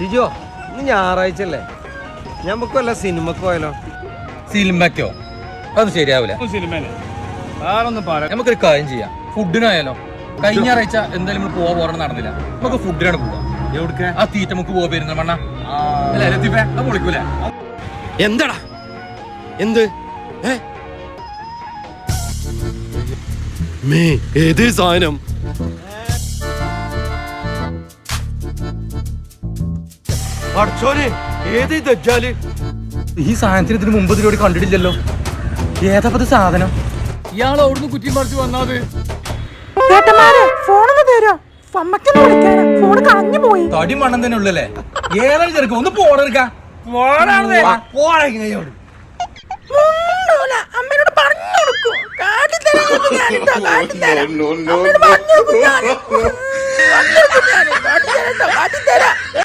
ഷിജോ, ഇന്ന് ഞായറാഴ്ചല്ലേ, ഞമ്മക്ക് വല്ല സിനിമക്ക് പോയാലോ? സിനിമയ്ക്കോ? അത് ശരിയാവില്ല. നമുക്കൊരു കാര്യം ചെയ്യാം, ഫുഡിനായാലോ? കഴിഞ്ഞ ഞായറാഴ്ച എന്തായാലും നമ്മൾ പോകാൻ നടന്നില്ല, നമുക്ക് ഫുഡിനാണ് പോവാ. എവിടേക്ക്? ആ തീറ്റ നമുക്ക് പോവാ പെരുന്തൽമണ്ണ. അത് പൊളിക്കൂല. എന്താടാ എന്ത് ഏത് സാധനം? ഏത് ദജ്ജാല്? ഈ സാധനത്തിന് ഇതിന് മുമ്പ് ഇതിലൂടെ കണ്ടിട്ടില്ലല്ലോ. ഏതാപ്പത് സാധനം? ഇയാൾ അവിടുന്ന് കുറ്റിയും പറിച്ചു വന്നത്. തടി മണ്ണം തന്നെ ഉള്ളല്ലേ? ഏതാണ് ചെറുക്ക? ഒന്ന് പോണെടുക്കാം. അമ്മയോട് പറഞ്ഞു കൊടുക്കൂ. കാട്ടിത്തരാം.